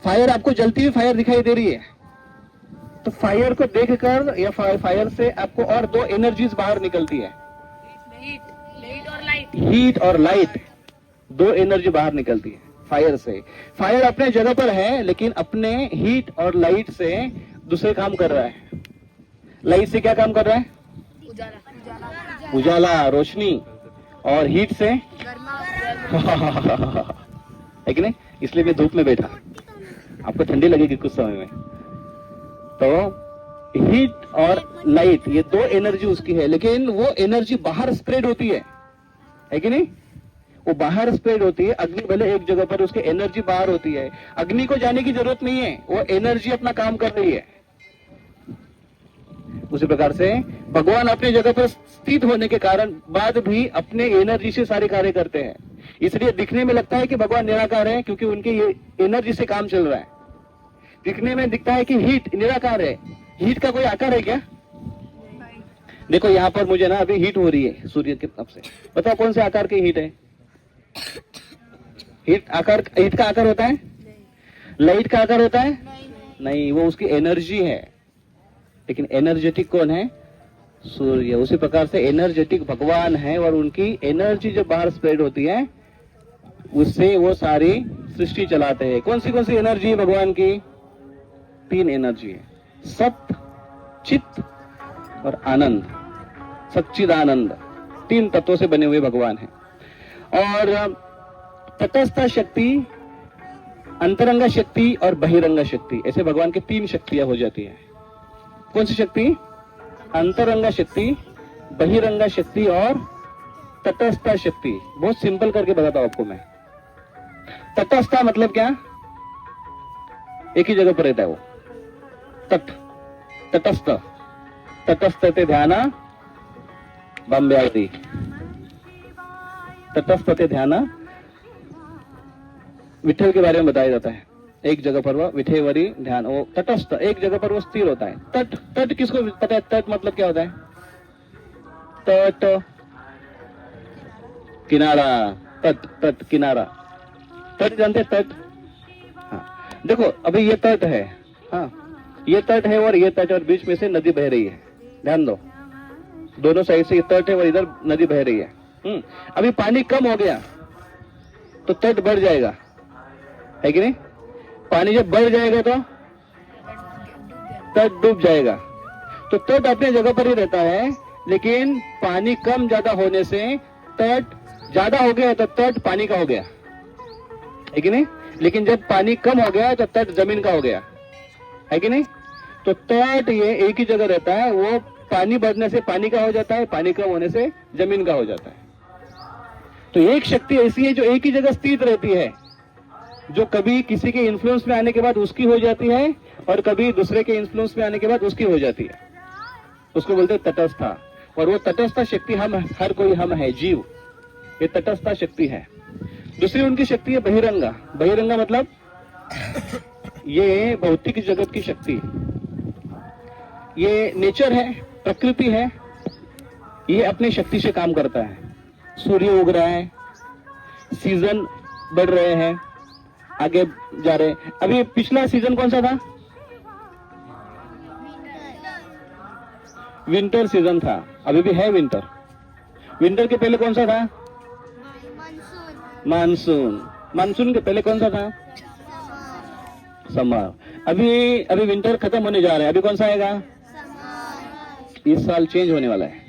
Fire आपको जलती हुई फायर दिखाई दे रही है, तो फायर को देखकर या फायर से आपको और दो एनर्जीज बाहर निकलती है, हीट और लाइट, दो एनर्जी बाहर निकलती है फायर से। फायर अपने जगह पर है लेकिन अपने हीट और लाइट से दूसरे काम कर रहा है। लाइट से क्या काम कर रहा है? उजाला, रोशनी, और हीट से है कि नहीं? इसलिए मैं धूप में बैठा, आपको ठंडी लगेगी कुछ समय में। तो हीट और लाइट ये दो एनर्जी उसकी है, लेकिन वो एनर्जी बाहर स्प्रेड होती है कि नहीं? वो बाहर स्प्रेड होती है। अग्नि भले एक जगह पर, उसकी एनर्जी बाहर होती है। अग्नि को जाने की जरूरत नहीं है, वो एनर्जी अपना काम कर रही है। उसी प्रकार से भगवान अपनी जगह पर स्थित होने के कारण बाद भी अपने एनर्जी से सारे कार्य करते हैं। इसलिए दिखने में लगता है कि भगवान निराकार है, क्योंकि उनके ये एनर्जी से काम चल रहा है। दिखने में दिखता है कि हीट निराकार है। हीट का कोई आकार है क्या? देखो यहाँ पर मुझे ना अभी हीट हो रही है सूर्य की तरफ से, बताओ कौन से आकार की हीट है? हीट का आकार होता है? लाइट का आकार होता है? नहीं, वो उसकी एनर्जी है। लेकिन एनर्जेटिक कौन है? सूर्य। उसी प्रकार से एनर्जेटिक भगवान है, और उनकी एनर्जी जब बाहर स्प्रेड होती है उससे वो सारी सृष्टि चलाते हैं। कौन सी एनर्जी है भगवान की? तीन एनर्जी है, सत, चित्त और आनंद। सच्चिदानंद, तीन तत्वों से बने हुए भगवान है। और तटस्थ शक्ति, अंतरंग शक्ति और बहिरंग शक्ति, ऐसे भगवान की तीन शक्तियां हो जाती है। कौन सी शक्ति? अंतरंग शक्ति, बहिरंग शक्ति और तटस्थ शक्ति। बहुत सिंपल करके बताता हूं आपको मैं। तटस्थ मतलब क्या? एक ही जगह पर रहता है वो, तटस्थ। तटस्थ ते ध्यान बंब्यादी, तटस्थ ते ध्यान विठल के बारे में बताया जाता है। एक जगह पर वो विठेवरी ध्यान, वो तटस्थ, एक जगह पर वो स्थिर होता है। तट किसको पता है? तट मतलब क्या होता है? तट, किनारा, तट किनारा। तट जानते? तट, हाँ। देखो अभी ये तट है, हाँ, ये तट है और ये तट, और बीच में से नदी बह रही है। ध्यान दो, दोनों साइड से ये तट है और इधर नदी बह रही है। अभी पानी कम हो गया तो तट बढ़ जाएगा, है कि नहीं? पानी जब बढ़ जाएगा तो तट डूब जाएगा। तो तट अपने जगह पर ही रहता है, लेकिन पानी कम ज्यादा होने से तट ज्यादा हो गया तो तट पानी का हो गया, है कि नहीं? लेकिन जब पानी कम हो गया तो तट जमीन का हो गया, है कि नहीं? तो तट ये एक ही जगह रहता है। वो पानी बढ़ने से पानी का हो जाता है, पानी कम होने से जमीन का हो जाता है। तो एक शक्ति ऐसी है जो एक ही जगह स्थित रहती है, जो कभी किसी के इन्फ्लुएंस में आने के बाद उसकी हो जाती है और कभी दूसरे के इन्फ्लुएंस में आने के बाद उसकी हो जाती है। उसको बोलते हैं तटस्था। और वो तटस्था शक्ति हम, हर कोई हम है, जीव, ये तटस्था शक्ति है। दूसरी उनकी शक्ति है बहिरंगा। बहिरंगा मतलब ये भौतिक जगत की शक्ति, ये नेचर है, प्रकृति है, ये अपनी शक्ति से काम करता है। सूर्य उग रहा है, सीजन बढ़ रहे हैं, आगे जा रहे। अभी पिछला सीजन कौन सा था? विंटर सीजन था, अभी भी है विंटर। विंटर के पहले कौन सा था? मानसून। मानसून के पहले कौन सा था? समर। अभी विंटर खत्म होने जा रहा है, अभी कौन सा आएगा? इस साल चेंज होने वाला है।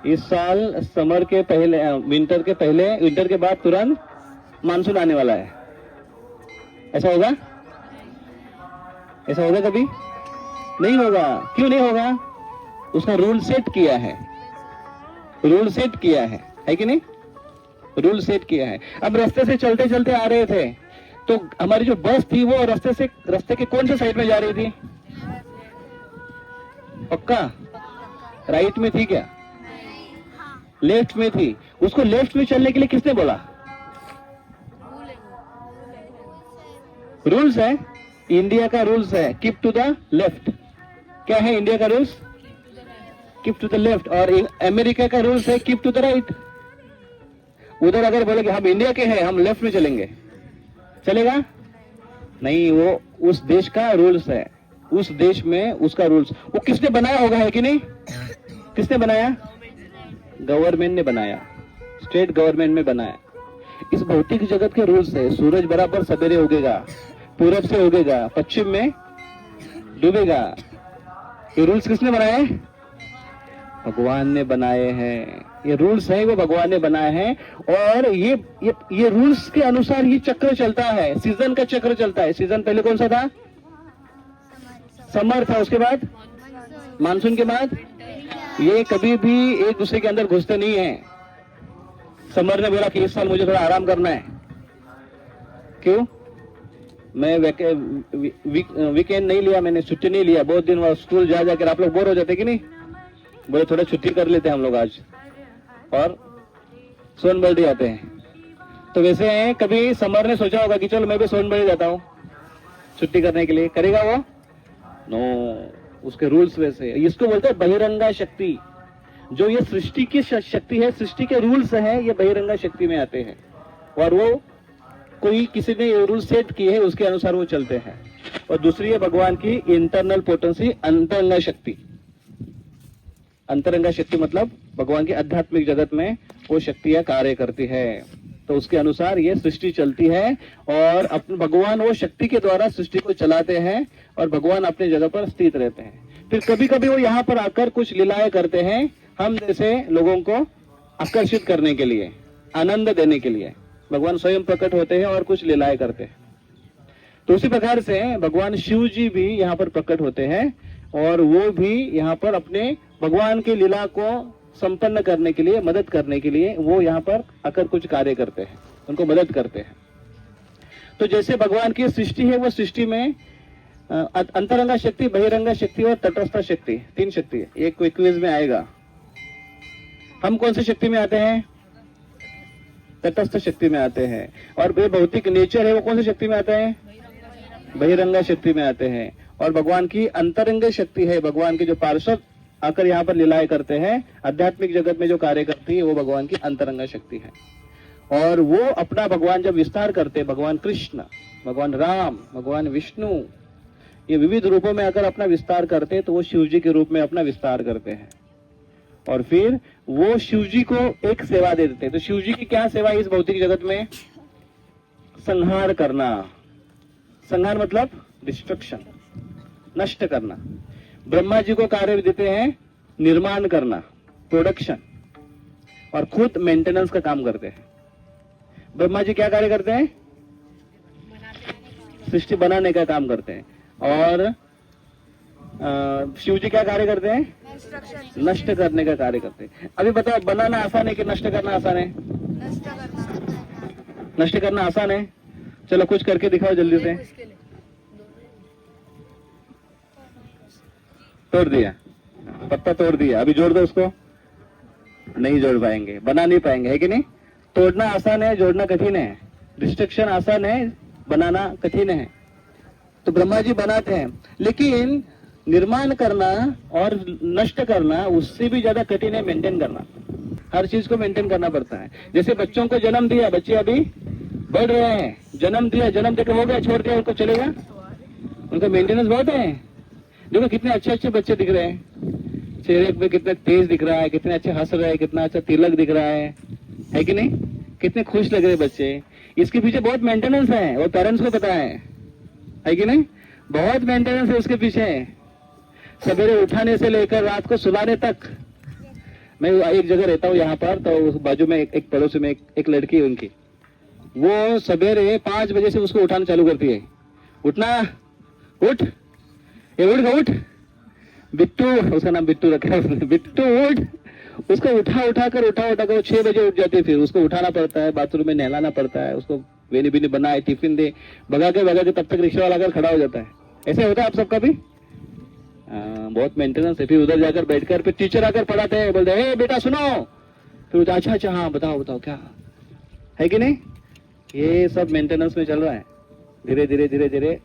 इस साल समर के पहले, विंटर के पहले, विंटर के बाद तुरंत मानसून आने वाला है। ऐसा होगा? ऐसा होगा कभी? नहीं होगा। क्यों नहीं होगा? उसका रूल सेट किया है, रूल सेट किया है कि नहीं? रूल सेट किया है। अब रास्ते से चलते चलते आ रहे थे तो हमारी जो बस थी वो रास्ते के कौन से साइड में जा रही थी? पक्का राइट में थी क्या? लेफ्ट में थी। उसको लेफ्ट में चलने के लिए किसने बोला? रूल्स है, इंडिया का रूल्स है, कीप टू द लेफ्ट। क्या है इंडिया का rules? Keep to the left. और अमेरिका का रूल्स है कीप टू द राइट। उधर अगर बोले कि हम इंडिया के हैं, हम लेफ्ट में चलेंगे, चलेगा नहीं, वो उस देश का रूल्स है, उस देश में उसका रूल्स। वो किसने बनाया होगा, है कि नहीं? किसने बनाया? गवर्नमेंट ने बनाया, स्टेट गवर्नमेंट में बनाया। इस भौतिक जगत के रूल्स है। सूरज बराबर सवेरे उगेगा, पूरब से उगेगा, पश्चिम में डूबेगा। ये रूल्स किसने बनाए? भगवान ने बनाए हैं। ये रूल्स है वो भगवान ने बनाए हैं। और ये रूल्स के अनुसार ही चक्र चलता है, सीजन का चक्र चलता है। सीजन पहले कौन सा था? समर था, उसके बाद मानसून के बाद। ये कभी भी एक दूसरे के अंदर घुसते नहीं है। समर ने बोला कि इस साल मुझे थोड़ा आराम करना है। क्यों? मैं वीकेंड नहीं लिया, मैंने छुट्टी नहीं लिया, बहुत दिन वहां स्कूल जा जाकर आप लोग बोर हो जाते कि नहीं? बोले थोड़ा छुट्टी कर लेते हैं हम लोग आज, और सोनबर्डी आते हैं। तो वैसे हैं, कभी समर ने सोचा होगा कि चलो मैं भी सोनबर्डी जाता हूँ छुट्टी करने के लिए? करेगा वो? नो, उसके रूल्स वैसे। इसको बोलते हैं बहिरंगा शक्ति। जो ये सृष्टि की शक्ति है, सृष्टि के रूल्स हैं, ये बहिरंगा शक्ति में आते हैं। और वो कोई किसी ने ये रूल सेट किए हैं, उसके अनुसार वो चलते हैं। और दूसरी है भगवान की इंटरनल पोटेंसी, अंतरंगा शक्ति। अंतरंगा शक्ति मतलब भगवान की आध्यात्मिक जगत में वो शक्तियां कार्य करती है, तो उसके अनुसार ये सृष्टि चलती है। और अपने भगवान वो शक्ति के द्वारा सृष्टि को चलाते हैं, और भगवान अपनी जगह पर स्थित रहते हैं। फिर कभी कभी वो यहाँ पर आकर कुछ लीलाएं करते हैं, हम जैसे लोगों को आकर्षित करने के लिए, आनंद देने के लिए भगवान स्वयं प्रकट होते हैं और कुछ लीलाएं करते हैं। तो उसी प्रकार से भगवान शिव जी भी यहाँ पर प्रकट होते हैं, और वो भी यहाँ पर अपने भगवान की लीला को संपन्न करने के लिए, मदद करने के लिए वो यहाँ पर आकर कुछ कार्य करते हैं, उनको मदद करते हैं। तो जैसे भगवान की सृष्टि है, वो सृष्टि में अंतरंगा शक्ति, बहिरंगा शक्ति और तटस्थ शक्ति, तीन शक्ति है। एक क्विज में आएगा। हम कौन सी शक्ति में आते हैं? तटस्थ शक्ति में आते हैं। और वे भौतिक नेचर है, वो कौन सी शक्ति में आते हैं? बहिरंगा शक्ति में आते हैं। और भगवान की अंतरंग शक्ति है, भगवान के जो पार्षद आकर यहाँ पर लीलाएं करते हैं, आध्यात्मिक जगत में जो कार्य करती है, वो भगवान की अंतरंग शक्ति है। और वो अपना भगवान जब विस्तार करते, भगवान कृष्ण, भगवान राम, भगवान विष्णु, ये विविध रूपों में आकर अपना विस्तार करते, तो वो शिव जी के रूप में अपना विस्तार करते हैं। और फिर वो शिव जी को एक सेवा दे देते हैं। तो शिव जी की क्या सेवा है इस भौतिक जगत में? संहार करना। संहार मतलब डिस्ट्रक्शन, नष्ट करना। ब्रह्मा जी को कार्य देते हैं निर्माण करना, प्रोडक्शन, और खुद मेंटेनेंस का काम करते हैं। ब्रह्मा जी क्या कार्य करते हैं? सृष्टि बनाने का काम करते हैं। और शिव जी क्या कार्य करते हैं? नष्ट करने का कार्य करते हैं। अभी बताओ, बनाना आसान है कि नष्ट करना आसान है? नष्ट करना आसान है। चलो कुछ करके दिखाओ जल्दी से। तोड़ दिया, पत्ता तोड़ दिया, अभी जोड़ दो उसको। नहीं जोड़ पाएंगे, बना नहीं पाएंगे, है कि नहीं? तोड़ना आसान है, जोड़ना कठिन है। डिस्ट्रक्शन आसान है, बनाना कठिन है। तो ब्रह्मा जी बनाते हैं, लेकिन निर्माण करना और नष्ट करना उससे भी ज्यादा कठिन है मेंटेन करना। हर चीज को मेंटेन करना पड़ता है। जैसे बच्चों को जन्म दिया, बच्चे अभी बढ़ रहे हैं, जन्म दिया, जन्म देकर हो गया, छोड़ दिया, उनको चलेगा? उनका मेंटेनेंस बहुत है। देखो कितने अच्छे अच्छे बच्चे दिख रहे हैं, चेहरे पे कितने तेज दिख रहा है, कितने अच्छे हंस रहे हैं, कितना अच्छा तिलक दिख रहा है कि नहीं? कितने खुश लग रहे बच्चे। इसके पीछे बहुत मेंटेनेंस है, वो पेरेंट्स को पता है कि नहीं? बहुत मेंटेनेंस है उसके पीछे। सवेरे उठाने से लेकर रात को सुलाने तक। मैं एक जगह रहता हूँ यहाँ पर, तो बाजू में एक पड़ोसी में एक लड़की है उनकी, वो सवेरे 5 बजे से उसको उठाना चालू करती है। उठना, उठ, ये उठ, बिट्टू, उसका नाम बिट्टू रखा है उसने, बिट्टू उठ। उसको उठा कर वो 6 बजे उठ जाती है। फिर उसको उठाना पड़ता है, बाथरूम में नहलाना पड़ता है, उसको वेनी बिनी बनाए, टिफिन दे, भगा के तब तक रिक्शा वाला आकर खड़ा हो जाता है। ऐसे होता है आप सबका भी? बहुत मेंटेनेंस है। फिर उधर जाकर बैठकर फिर टीचर आकर पढ़ाते हैं, बोलते हैं बेटा सुनो, फिर अच्छा हाँ बताओ क्या है कि नहीं? ये सब मेंटेनेंस में चल रहा है धीरे धीरे।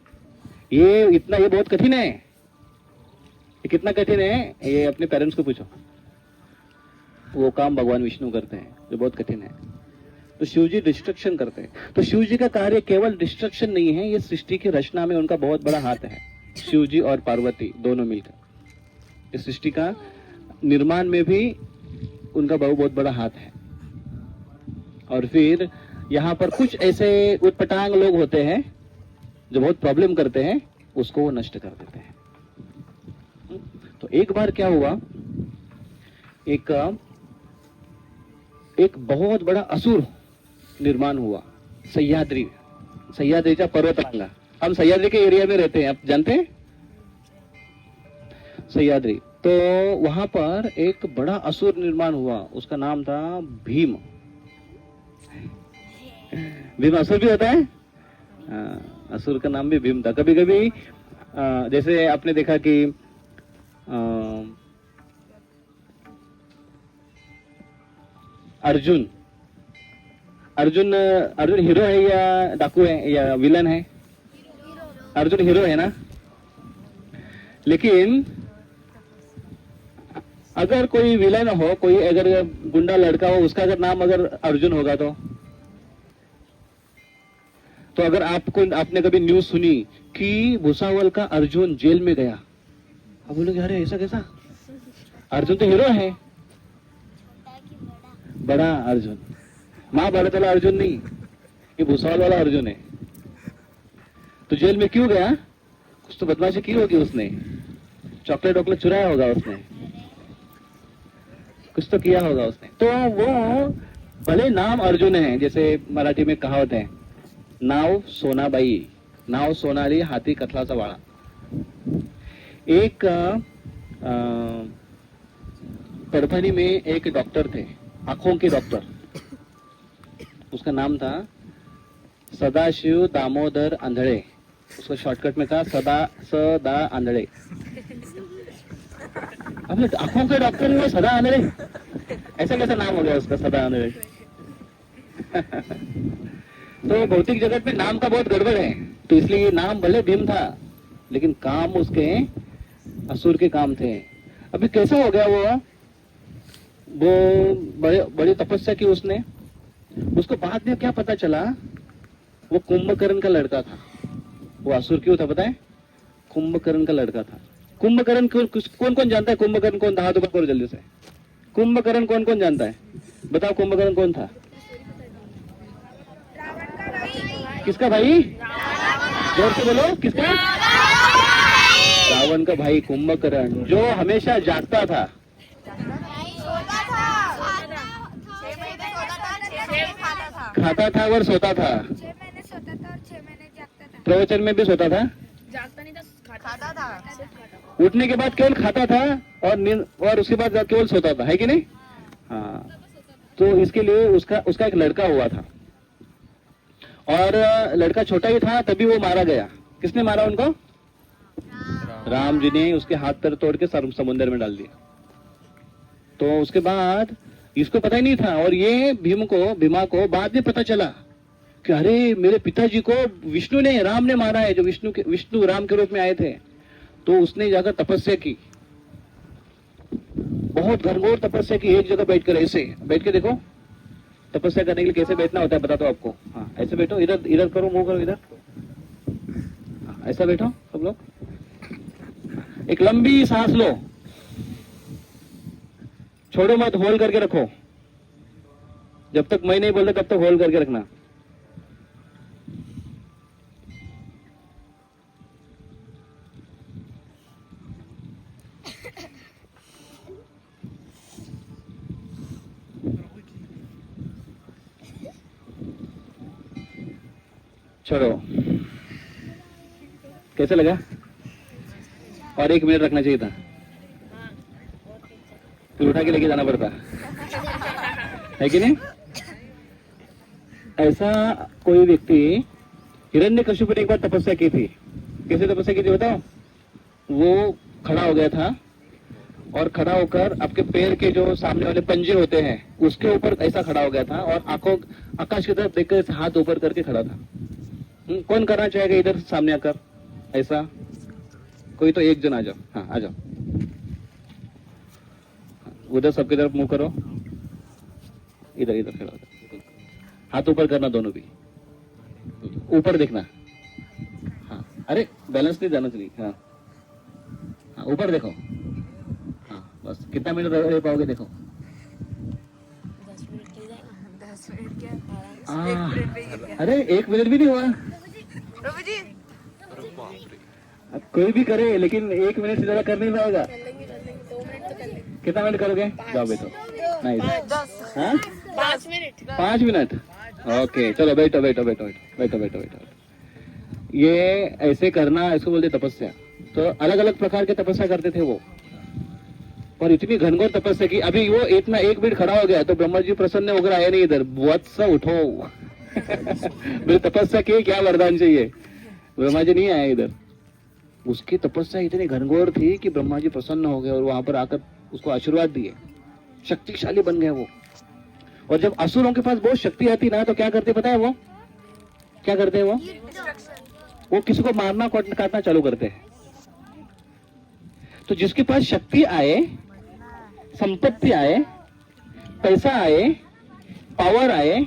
ये बहुत कठिन है। ये कितना कठिन है, ये अपने पेरेंट्स को पूछो। वो काम भगवान विष्णु करते हैं जो बहुत कठिन है। तो तो शिव जी डिस्ट्रक्शन करते हैं। तो शिव जी का कार्य केवल डिस्ट्रक्शन नहीं है, ये सृष्टि की रचना में उनका बहुत बड़ा हाथ है। शिव जी और पार्वती दोनों मिलकर इस सृष्टि का निर्माण में भी उनका बहुत बड़ा हाथ है। और फिर यहाँ पर कुछ ऐसे उटपटांग लोग होते हैं जो बहुत प्रॉब्लम करते हैं, उसको वो नष्ट कर देते हैं। तो एक बार क्या हुआ, एक बहुत बड़ा असुर निर्माण हुआ सह्याद्रीचा पर्वतरांगा। हम सह्याद्री के एरिया में रहते हैं, आप जानते हैं सह्याद्री। तो वहां पर एक बड़ा असुर निर्माण हुआ, उसका नाम था भीम। भीम असुर भी होता है, असुर का नाम भी भीम था। कभी कभी जैसे आपने देखा कि अर्जुन हीरो है या डाकू है या विलन है? अर्जुन हीरो है ना। लेकिन अगर कोई विलन हो, कोई अगर गुंडा लड़का हो, उसका अगर नाम अगर अर्जुन होगा तो अगर आपने कभी न्यूज सुनी कि भुसावल का अर्जुन जेल में गया, आप बोलोगे अरे ऐसा कैसा? अर्जुन तो हीरो है, बड़ा अर्जुन, महाभारत वाला अर्जुन नहीं, ये भुसावल वाला अर्जुन है। तो जेल में क्यों गया? कुछ तो बदमाशी की होगी उसने, चॉकलेट वॉकलेट चुराया होगा उसने, कुछ तो किया होगा उसने। तो वो भले नाम अर्जुन है, जैसे मराठी में कहावत है, नाव सोनाबाई, नाव सोनाली हाथी कथलाचा वाळा। एक परभणी में एक डॉक्टर थे, आंखों के डॉक्टर, उसका नाम था सदाशिव दामोदर आंधळे, उसको शॉर्टकट में कहा सदा आंधळे। अपने आंखों के डॉक्टर में सदा आंधळे, ऐसा कैसा नाम हो गया उसका, सदा आंधळे? तो भौतिक जगत में नाम का बहुत गड़बड़ है, तो इसलिए ये नाम भले भीम था, लेकिन काम उसके असुर के काम थे। अभी कैसा हो गया वो बड़ी तपस्या की उसने, उसको बाद में क्या पता चला, वो कुंभकर्ण का लड़का था। वो असुर क्यों था पता है? कुंभकर्ण का लड़का था। कुंभकर्ण कौन कौन जानता है? कुंभकर्ण कौन था? हाथ ऊपर करो जल्दी से। कुंभकर्ण कौन कौन जानता है? बताओ कुंभकर्ण कौन था? किसका भाई? जोर से बोलो, किसका? रावण का भाई कुंभकर्ण, जो हमेशा जागता था, खाता था और सोता था। 6 महीने सोता था और 6 महीने जागता था। प्रवचन में भी सोता था, जागता नहीं था, खाता था। उठने के बाद केवल खाता था और उसके बाद केवल सोता था, है कि नहीं? हाँ। तो इसके लिए उसका एक लड़का हुआ था, और लड़का छोटा ही था, तभी वो मारा गया। किसने मारा उनको? राम जी ने उसके हाथ पैर तोड़ के समुद्र में डाल दिया। तो उसके बाद इसको पता ही नहीं था, और ये भीमा को बाद में पता चला कि अरे मेरे पिताजी को राम ने मारा है, जो विष्णु राम के रूप में आए थे। तो उसने जाकर तपस्या की, बहुत घनघोर तपस्या की, एक जगह बैठकर, ऐसे बैठ के देखो तपस्या करने के लिए कैसे बैठना होता है, बताता हूं आपको। हाँ, ऐसे बैठो, इधर करो, मुंह करो इधर, ऐसा बैठो सब लोग, एक लंबी सांस लो, छोड़ो मत, होल्ड करके रखो, जब तक मैं नहीं बोलता तब तक होल्ड करके रखना। छोड़ो। कैसे लगा? और 1 मिनट रखना चाहिए था, फिर उठा के लेके जाना पड़ता है कि नहीं? ऐसा कोई व्यक्ति, हिरण्यकशिपु ने एक बार तपस्या की थी। कैसे तपस्या की थी बताओ? वो खड़ा हो गया था, और खड़ा होकर आपके पैर के जो सामने वाले पंजे होते हैं उसके ऊपर ऐसा खड़ा हो गया था, और आंखों आकाश की तरफ देखकर हाथ ऊपर करके खड़ा था। कौन करना चाहेगा इधर सामने आकर ऐसा? कोई तो एक जन आ जाओ। हाँ, आ जाओ, उधर सबकी तरफ मुंह करो, इधर खड़ा हो जाओ। हाथ ऊपर करना दोनों भी, ऊपर देखना। हाँ, अरे बैलेंस नहीं जाना चाहिए। हाँ हाँ, ऊपर देखो। हाँ बस, कितना मिनट रह पाओगे देखो। 10 मिनट क्या, अरे 1 मिनट भी नहीं हुआ। प्रभु जी अब कोई भी करे, लेकिन 1 मिनट से ज्यादा कर नहीं पाएगा। 2 मिनट तो कर लेंगे। कितना मिनट करोगे? जाओ बेटो। नहीं, 10 5 मिनट 5 मिनट। ओके चलो, बैठो बैठो बैठो बैठो बैठो बैठो। ये ऐसे करना, इसको बोलते तपस्या। तो अलग अलग प्रकार के तपस्या करते थे वो, और इतनी घनघोर तपस्या की। अभी वो इतना 1 मिनट खड़ा हो गया तो ब्रह्मा जी प्रसन्न होकर आए नहीं इधर, वत्स उठो। मेरी तपस्या की, क्या वरदान चाहिए? ब्रह्मा जी नहीं आए इधर। उसकी तपस्या इतनी घनघोर थी कि ब्रह्मा जी प्रसन्न हो गए और वहां पर आकर उसको आशीर्वाद दिए, शक्तिशाली बन गए वो। और जब असुरों के पास बहुत शक्ति आती ना, तो क्या करते पता है वो? क्या करते हैं वो किसी को मारना काटना चालू करते हैं। तो जिसके पास शक्ति आए, संपत्ति आए, पैसा आए, पावर आए,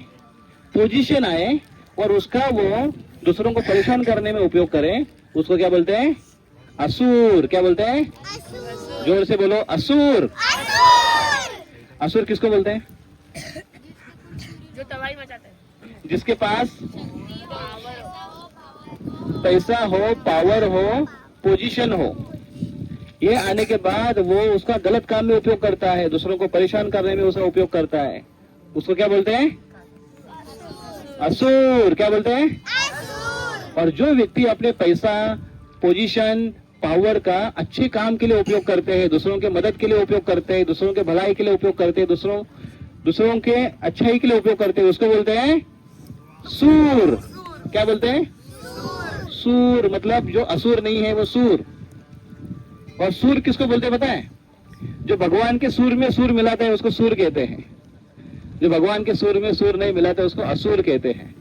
पोजीशन आए, और उसका वो दूसरों को परेशान करने में उपयोग करें, उसको क्या बोलते हैं? असुर। क्या बोलते हैं? जोर से बोलो, असुर। असुर किसको बोलते हैं? जो तबाही मचाता है। जिसके पास पैसा हो, पावर हो, पोजीशन हो, ये आने के बाद वो उसका गलत काम में उपयोग करता है, दूसरों को परेशान करने में उसका उपयोग करता है। उसको क्या बोलते हैं? असुर। क्या बोलते हैं? और जो व्यक्ति अपने पैसा, पोजीशन, पावर का अच्छे काम के लिए उपयोग करते हैं, दूसरों के मदद के लिए उपयोग करते हैं, दूसरों के भलाई के लिए उपयोग करते हैं, दूसरों के अच्छाई के लिए उपयोग करते हैं, उसको बोलते हैं सूर। क्या बोलते हैं? सूर। मतलब जो असुर नहीं है वो सूर। और सूर किसको बोलते हैं पता है? जो भगवान के सूर में सूर मिलाता है उसको सूर कहते हैं। जो भगवान के सूर में सूर नहीं मिलाता उसको असुर कहते हैं।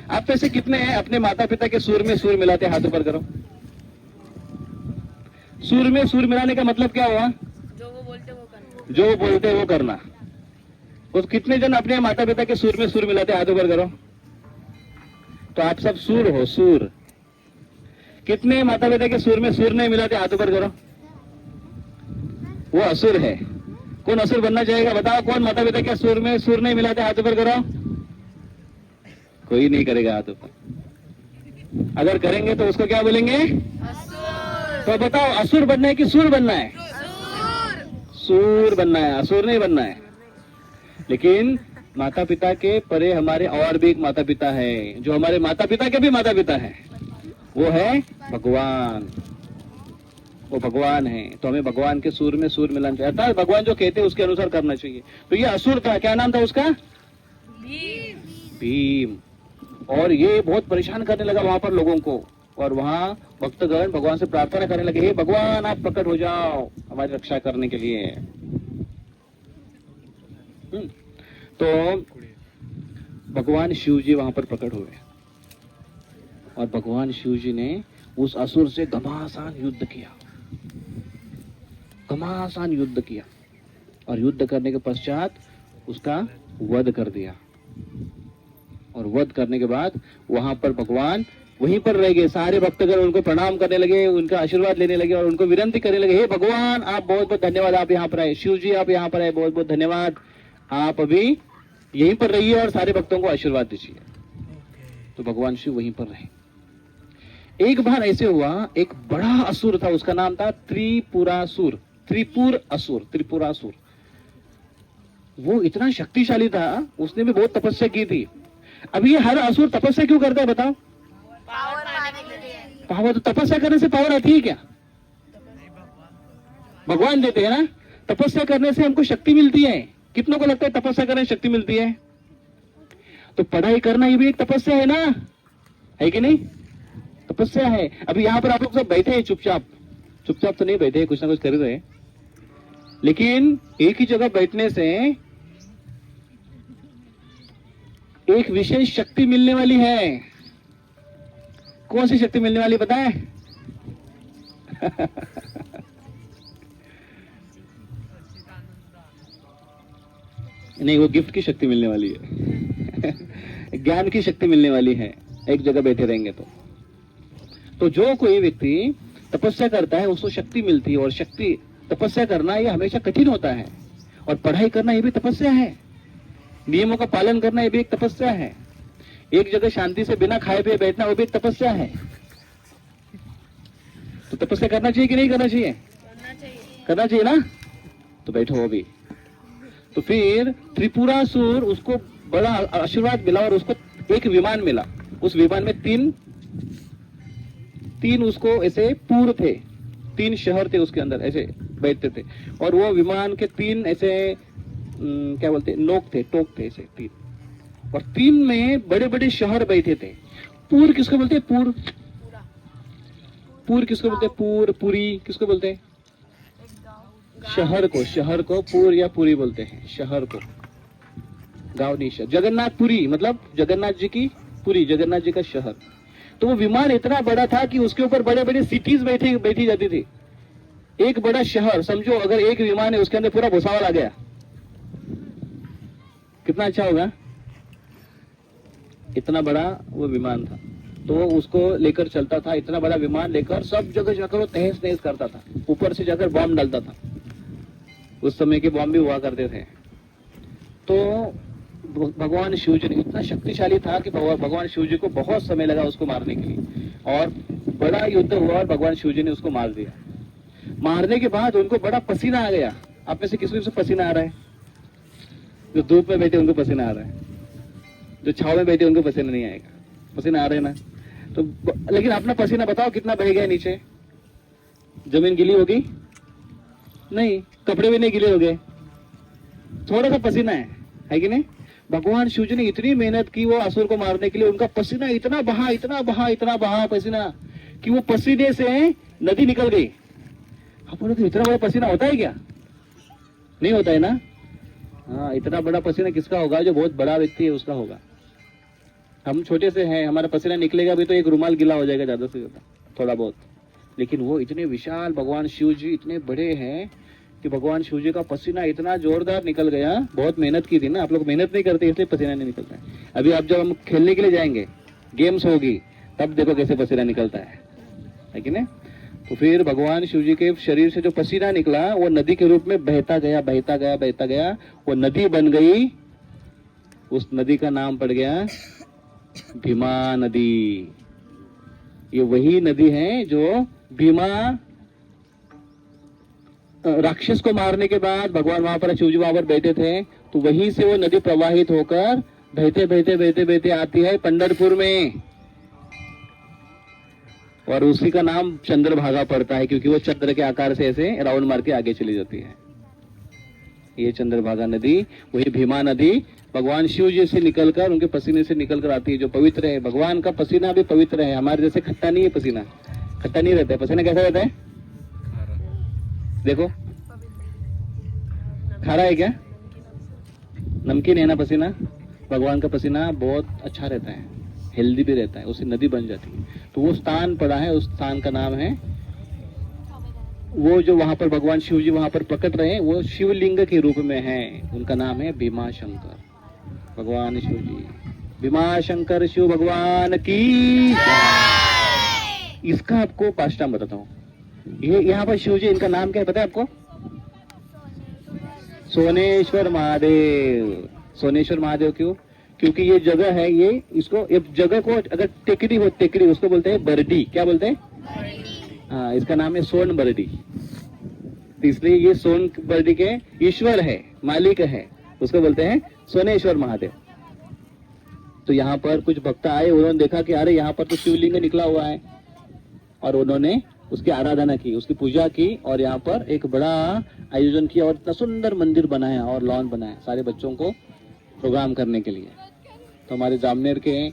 आप में से कितने हैं अपने माता पिता के सूर में सूर मिलाते? हाथ ऊपर करो। सूर में सूर मिलाने का मतलब क्या हुआ? जो वो बोलते वो करना। जो बोलते वो करना। तो कितने जन अपने माता पिता के सूर में सूर मिलाते? हाथ ऊपर करो। तो आप सब सूर हो, सूर। कितने माता पिता के सूर में सूर नहीं मिलाते? हाथ ऊपर करो। वो असुर है। कौन असुर बनना चाहेगा? बताओ, कौन माता पिता के सूर में सूर नहीं मिलाते? हाथ ऊपर करो। कोई नहीं करेगा हाथ ऊपर। अगर करेंगे तो उसको क्या बोलेंगे? तो बताओ, असुर बनना है कि सूर बनना है? सूर बनना है, असुर नहीं बनना है। लेकिन माता पिता के परे हमारे और भी एक माता पिता है, जो हमारे माता पिता के भी माता पिता है, वो है भगवान। वो भगवान है। तो हमें भगवान के सूर में सूर मिलाना चाहिए, अर्थात भगवान जो कहते हैं उसके अनुसार करना चाहिए। तो ये असुर था, क्या नाम था उसका? भीम। और ये बहुत परेशान करने लगा वहां पर लोगों को, और वहां भक्तगण भगवान से प्रार्थना करने लगे, हे भगवान आप प्रकट हो जाओ हमारी रक्षा करने के लिए। तो भगवान शिव जी वहां पर प्रकट हुए, और भगवान शिव जी ने उस असुर से घमासान युद्ध किया, घमासान युद्ध किया, और युद्ध करने के पश्चात उसका वध कर दिया। और वध करने के बाद वहां पर भगवान वहीं पर रह गए। सारे भक्तगण उनको प्रणाम करने लगे, उनका आशीर्वाद लेने लगे, और उनको विनती करने लगे, हे भगवान आप बहुत बहुत धन्यवाद, आप यहाँ पर आए, शिव जी आप यहाँ पर आए, बहुत बहुत धन्यवाद, आप अभी यहीं पर रहिए और सारे भक्तों को आशीर्वाद दीजिए। तो भगवान शिव वहीं पर रहे। एक बार ऐसे हुआ, एक बड़ा असुर था, उसका नाम था त्रिपुरासुर। त्रिपुरासुर। वो इतना शक्तिशाली था, उसने भी बहुत तपस्या की थी। अब ये हर असुर तपस्या क्यों करता है बताओ? पावर पाने के लिए। पावर, तो तपस्या करने से पावर आती है क्या? भगवान देते हैं ना। तपस्या करने से हमको शक्ति मिलती है। कितनों को लगता है तपस्या करने से शक्ति मिलती है? तो पढ़ाई करना ये भी एक तपस्या है ना, है कि नहीं? तपस्या है। अभी यहाँ पर आप लोग सब बैठे हैं चुपचाप, चुपचाप तो नहीं बैठे, कुछ ना कुछ कर रहे हैं, लेकिन एक ही जगह बैठने से एक विशेष शक्ति मिलने वाली है। कौन सी शक्ति मिलने वाली पता है? नहीं, वो गिफ्ट की शक्ति मिलने वाली है। ज्ञान की शक्ति मिलने वाली है एक जगह बैठे रहेंगे तो जो कोई व्यक्ति तपस्या करता है उसको शक्ति मिलती है। और शक्ति तपस्या करना ये हमेशा कठिन होता है, और पढ़ाई करना ये भी तपस्या है, नियमों का पालन करना ये भी एक तपस्या है, एक जगह शांति से बिना खाए पिए बैठना वो भी एक तपस्या है। तो तपस्या करना चाहिए कि नहीं करना चाहिए? करना चाहिए ना। तो बैठो अभी। तो फिर त्रिपुरासुर उसको बड़ा आशीर्वाद मिला और उसको एक विमान मिला। उस विमान में तीन उसको ऐसे पूर थे, 3 शहर थे उसके अंदर, ऐसे बैठते थे। और वो विमान के 3 ऐसे क्या बोलते नोक थे, टोक थे ऐसे 3, और 3 में बड़े बड़े शहर बैठे थे। पूर किसको बोलते हैं? पूर किसको बोलते हैं? पुरी किसको बोलते हैं? शहर को पूर या पुरी बोलते हैं, शहर को। गांव नहीं, शहर। जगन्नाथपुरी मतलब जगन्नाथ जी की पुरी, जगन्नाथ जी का शहर। तो वो विमान इतना बड़ा था कि उसके ऊपर बड़े बड़े सिटीज बैठी जाती थी। एक बड़ा शहर समझो, अगर एक विमान है उसके अंदर पूरा भुसावल आ गया, कितना अच्छा होगा। इतना बड़ा वो विमान था, तो वो उसको लेकर चलता था। इतना बड़ा विमान लेकर सब जगह जाकर वो तहस नहस करता था, ऊपर से जाकर बॉम्ब डालता था। उस समय के बॉम्ब भी हुआ करते थे। तो भगवान शिव जी ने इतना शक्तिशाली था कि भगवान शिव जी को बहुत समय लगा उसको मारने के लिए, और बड़ा युद्ध हुआ और भगवान शिव जी ने उसको मार दिया। मारने के बाद उनको बड़ा पसीना आ गया। आप में से किसी से पसीना आ रहा है? जो धूप में बैठे उनको पसीना आ रहा है, जो छाव में बैठे उनको पसीना नहीं आएगा। पसीना आ रहे ना? तो लेकिन अपना पसीना बताओ कितना बह गया नीचे? जमीन गिली होगी? नहीं, कपड़े भी नहीं गिले हो गए, थोड़ा सा पसीना है कि नहीं? भगवान शिव जी ने इतनी मेहनत की वो असुर को मारने के लिए, उनका पसीना इतना बहा पसीना कि वो पसीने से नदी निकल गई। आप बोलो तो इतना बड़ा पसीना होता है क्या? नहीं होता है ना? हाँ, इतना बड़ा पसीना किसका होगा? जो बहुत बड़ा व्यक्ति है उसका होगा। हम छोटे से हैं, हमारा पसीना निकलेगा भी तो एक रुमाल गिला हो जाएगा ज्यादा से ज्यादा, थोड़ा बहुत। लेकिन वो इतने विशाल भगवान शिव जी इतने बड़े हैं कि भगवान शिव जी का पसीना इतना जोरदार निकल गया। बहुत मेहनत की थी ना, आप लोग मेहनत नहीं करते इसलिए पसीना नहीं निकलता है। अभी आप जब हम खेलने के लिए जाएंगे, गेम्स होगी, तब देखो कैसे पसीना निकलता है कि नहीं? तो फिर भगवान शिव जी के शरीर से जो पसीना निकला वो नदी के रूप में बहता गया, वो नदी बन गई। उस नदी का नाम पड़ गया भीमा नदी। ये वही नदी है जो भीमा राक्षस को मारने के बाद भगवान वहां पर, शिव जी वहां पर बैठे थे, तो वहीं से वो नदी प्रवाहित होकर बहते आती है पंढरपुर में, और उसी का नाम चंद्रभागा पड़ता है, क्योंकि वो चंद्र के आकार से ऐसे राउंड मार के आगे चली जाती है। ये चंद्रभागा नदी, वही भीमा नदी भगवान शिव जी से निकलकर, उनके पसीने से निकलकर आती है, जो पवित्र है। भगवान का पसीना भी पवित्र है, हमारे जैसे खट्टा नहीं है। पसीना खट्टा नहीं रहता है। पसीना कैसा रहता है? देखो, खारा है क्या? नमकीन है ना पसीना? भगवान का पसीना बहुत अच्छा रहता है, हेल्दी भी रहता है, उससे नदी बन जाती है। तो वो स्थान पड़ा है, उस स्थान का नाम है, वो जो वहां पर भगवान शिव जी वहां पर प्रकट रहे, वो शिवलिंग के रूप में है, उनका नाम है भीमा शंकर। भगवान शिव जी, भीमा शंकर शिव भगवान की। इसका आपको पास्टा बताता हूँ। ये यहाँ पर शिव जी, इनका नाम क्या है पता है आपको? सोनेश्वर महादेव। सोनेश्वर महादेव क्यों? क्योंकि ये जगह है, ये जगह को अगर टेकरी हो, टेकरी उसको बोलते हैं बरडी। क्या बोलते हैं? हाँ, इसका नाम है सोन बरडी। तो इसलिए ये सोन बरडी के ईश्वर है, मालिक है, उसको बोलते हैं सोनेश्वर महादेव। तो यहाँ पर कुछ भक्त आए, उन्होंने देखा कि अरे यहाँ पर तो शिवलिंग निकला हुआ है, और उन्होंने उसकी आराधना की, उसकी पूजा की, और यहाँ पर एक बड़ा आयोजन किया, और इतना सुंदर मंदिर बनाया और लॉन बनाया सारे बच्चों को प्रोग्राम करने के लिए। तो हमारे जामनेर के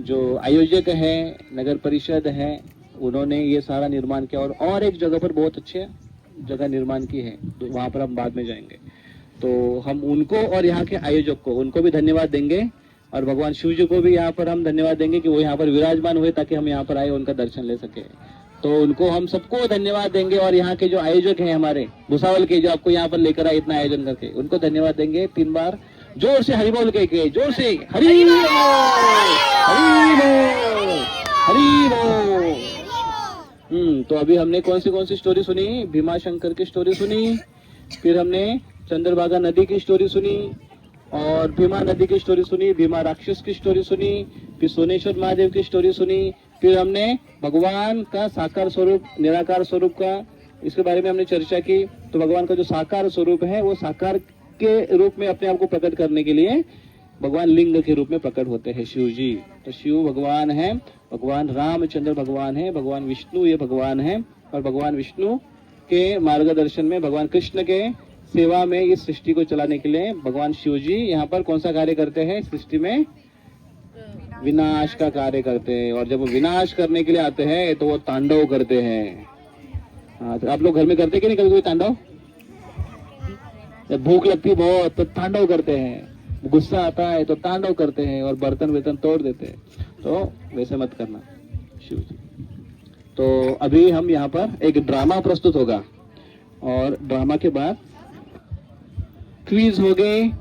जो आयोजक है, नगर परिषद है, उन्होंने ये सारा निर्माण किया, और एक जगह पर बहुत अच्छे जगह निर्माण की है, तो वहां पर हम बाद में जाएंगे। तो हम उनको और यहाँ के आयोजक को, उनको भी धन्यवाद देंगे, और भगवान शिव जी को भी यहाँ पर हम धन्यवाद देंगे कि वो यहाँ पर विराजमान हुए ताकि हम यहाँ पर आए, उनका दर्शन ले सके। तो उनको हम सबको धन्यवाद देंगे, और यहाँ के जो आयोजक हैं हमारे भुसावल के, जो आपको यहाँ पर लेकर आए इतना आयोजन करके, उनको धन्यवाद देंगे 3 बार। जोर से हरि बोल के जोर से हरि बोल, हरि बोल, हरि बोल। तो अभी हमने कौन सी स्टोरी सुनी? भीमा शंकर की स्टोरी सुनी, फिर हमने चंद्रभागा नदी की स्टोरी सुनी, और भीमा नदी की स्टोरी सुनी, भीमा राक्षस की स्टोरी सुनी, फिर सोनेश्वर महादेव की स्टोरी सुनी, फिर हमने भगवान का साकार स्वरूप निराकार स्वरूप का इसके बारे में हमने चर्चा की। तो भगवान का जो साकार स्वरूप है वो साकार के रूप में अपने आप को प्रकट करने के लिए भगवान लिंग के रूप में प्रकट होते हैं, शिव जी। तो शिव भगवान है, भगवान रामचंद्र भगवान है, भगवान विष्णु ये भगवान है, और भगवान विष्णु के मार्गदर्शन में भगवान कृष्ण के सेवा में इस सृष्टि को चलाने के लिए भगवान शिव जी यहाँ पर कौन सा कार्य करते हैं? सृष्टि में विनाश का कार्य करते हैं। और जब वो विनाश करने के लिए आते हैं तो वो तांडव करते हैं। हाँ, तो आप लोग घर में करते कि नहीं कभी कोई तांडव? जब भूख लगती है बहुत तो तांडव करते हैं, गुस्सा आता है तो तांडव करते हैं और बर्तन तोड़ देते हैं। तो वैसे मत करना शिव जी। तो अभी हम यहाँ पर एक ड्रामा प्रस्तुत होगा, और ड्रामा के बाद क्विज हो गए,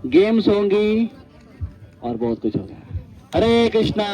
गेम्स होंगी और बहुत कुछ होगा। हरे कृष्णा।